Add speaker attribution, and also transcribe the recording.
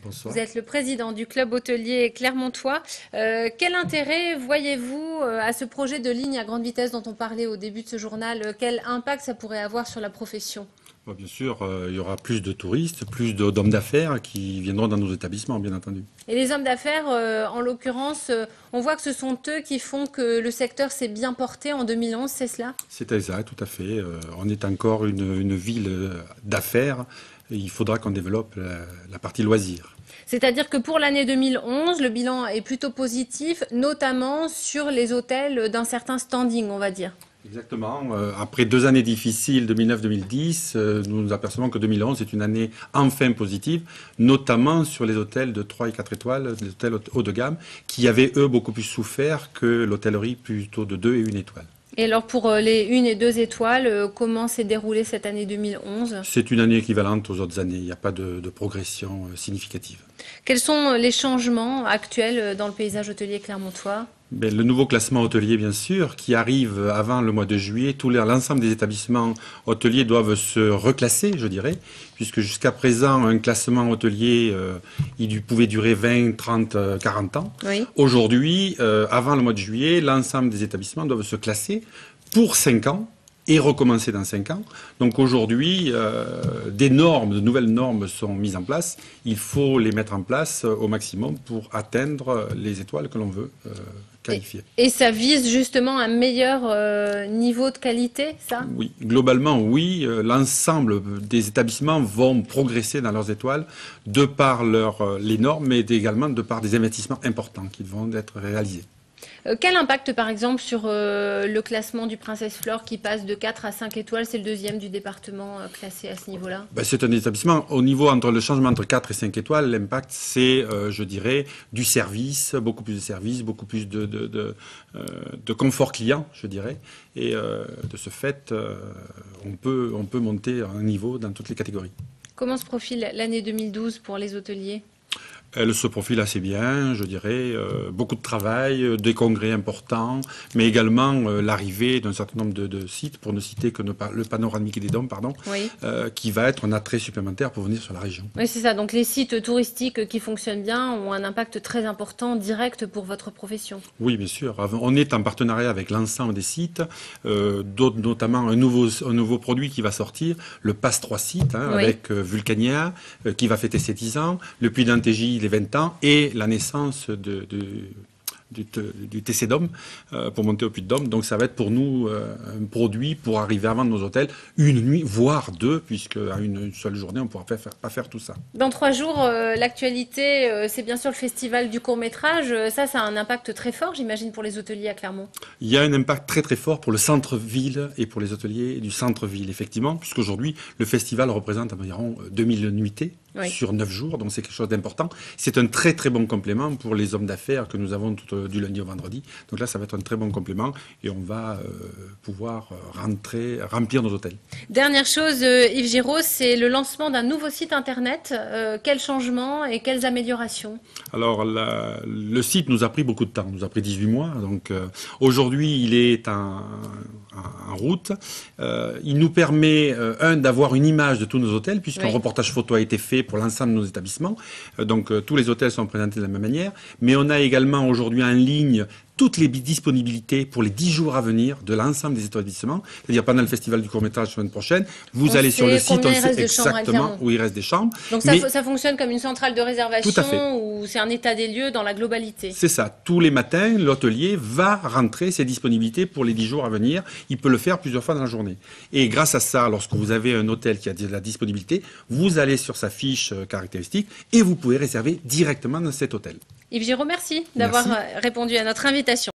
Speaker 1: Bonsoir.
Speaker 2: Vous êtes le président du club hôtelier Clermontois. Quel intérêt voyez-vous à ce projet de ligne à grande vitesse dont on parlait au début de ce journal? Quel impact ça pourrait avoir sur la profession?
Speaker 1: Bien sûr, il y aura plus de touristes, plus d'hommes d'affaires qui viendront dans nos établissements, bien entendu.
Speaker 2: Et les hommes d'affaires, en l'occurrence, on voit que ce sont eux qui font que le secteur s'est bien porté en 2011, c'est cela?
Speaker 1: C'est exact, tout à fait. On est encore une ville d'affaires et il faudra qu'on développe la partie loisirs.
Speaker 2: C'est-à-dire que pour l'année 2011, le bilan est plutôt positif, notamment sur les hôtels d'un certain standing, on va dire.
Speaker 1: Exactement. Après 2 années difficiles, 2009-2010, nous nous apercevons que 2011 est une année enfin positive, notamment sur les hôtels de 3 et 4 étoiles, les hôtels haut de gamme, qui avaient, eux, beaucoup plus souffert que l'hôtellerie plutôt de 2 et 1 étoile.
Speaker 2: Et alors pour les 1 et 2 étoiles, comment s'est déroulée cette année 2011?
Speaker 1: C'est une année équivalente aux autres années. Il n'y a pas de progression significative.
Speaker 2: Quels sont les changements actuels dans le paysage hôtelier clermontois?
Speaker 1: Le nouveau classement hôtelier, bien sûr, qui arrive avant le mois de juillet. L'ensemble des établissements hôteliers doivent se reclasser, je dirais, puisque jusqu'à présent, un classement hôtelier, il pouvait durer 20, 30, 40 ans.
Speaker 2: Oui.
Speaker 1: Aujourd'hui, avant le mois de juillet, l'ensemble des établissements doivent se classer pour 5 ans et recommencer dans 5 ans. Donc aujourd'hui, de nouvelles normes sont mises en place. Il faut les mettre en place au maximum pour atteindre les étoiles que l'on veut qualifier.
Speaker 2: Et ça vise justement un meilleur niveau de qualité, ça?
Speaker 1: Oui, globalement, oui. L'ensemble des établissements vont progresser dans leurs étoiles de par les normes, mais également de par des investissements importants qui vont être réalisés.
Speaker 2: Quel impact, par exemple, sur le classement du Princesse Flore qui passe de 4 à 5 étoiles? C'est le deuxième du département classé à ce niveau-là.
Speaker 1: C'est un établissement, au niveau entre le changement entre 4 et 5 étoiles, l'impact c'est, je dirais, du service, beaucoup plus de services, beaucoup plus de confort client, je dirais. Et de ce fait, on peut monter un niveau dans toutes les catégories.
Speaker 2: Comment se profile l'année 2012 pour les hôteliers?
Speaker 1: Elle se profile assez bien, je dirais. Beaucoup de travail, des congrès importants, mais également l'arrivée d'un certain nombre de sites, pour ne citer que le panoramique des Dômes, pardon,
Speaker 2: Oui.
Speaker 1: qui va être un attrait supplémentaire pour venir sur la région.
Speaker 2: Oui, c'est ça. Donc les sites touristiques qui fonctionnent bien ont un impact très important, direct pour votre profession.
Speaker 1: Oui, bien sûr. On est en partenariat avec l'ensemble des sites, notamment un nouveau produit qui va sortir, le Pass 3 sites,
Speaker 2: Oui.
Speaker 1: avec Vulcania, qui va fêter ses 10 ans, le Puy d'Antégy, les 20 ans, et la naissance du TC Dôme pour monter au Puy de Dôme. Donc ça va être pour nous un produit pour arriver à vendre nos hôtels une nuit, voire deux, puisque à une seule journée, on ne pourra pas faire tout ça.
Speaker 2: Dans 3 jours, l'actualité, c'est bien sûr le festival du court-métrage. Ça a un impact très fort, j'imagine, pour les hôteliers à Clermont.
Speaker 1: Il y a un impact très très fort pour le centre-ville et pour les hôteliers du centre-ville, effectivement, puisqu'aujourd'hui, le festival représente environ 2000 nuitées. Oui. Sur 9 jours, donc c'est quelque chose d'important. C'est un très très bon complément pour les hommes d'affaires que nous avons du lundi au vendredi. Donc là, ça va être un très bon complément et on va pouvoir remplir nos hôtels.
Speaker 2: Dernière chose, Yves Giraud, c'est le lancement d'un nouveau site internet. Quels changements et quelles améliorations? Alors,
Speaker 1: le site nous a pris beaucoup de temps, nous a pris 18 mois. Donc aujourd'hui, il est en route. Il nous permet, d'avoir une image de tous nos hôtels, puisqu'un reportage photo a été fait pour l'ensemble de nos établissements. Donc tous les hôtels sont présentés de la même manière. Mais on a également aujourd'hui en ligne toutes les disponibilités pour les 10 jours à venir de l'ensemble des établissements. C'est-à-dire pendant le festival du court-métrage la semaine prochaine, vous allez sur le site, on sait exactement où il reste des chambres.
Speaker 2: Donc ça fonctionne comme une centrale de réservation où c'est un état des lieux dans la globalité.
Speaker 1: C'est ça. Tous les matins, l'hôtelier va rentrer ses disponibilités pour les 10 jours à venir. Il peut le faire plusieurs fois dans la journée. Et grâce à ça, lorsque vous avez un hôtel qui a de la disponibilité, vous allez sur sa fiche caractéristique et vous pouvez réserver directement dans cet hôtel.
Speaker 2: Yves Giraud, merci d'avoir répondu à notre invitation.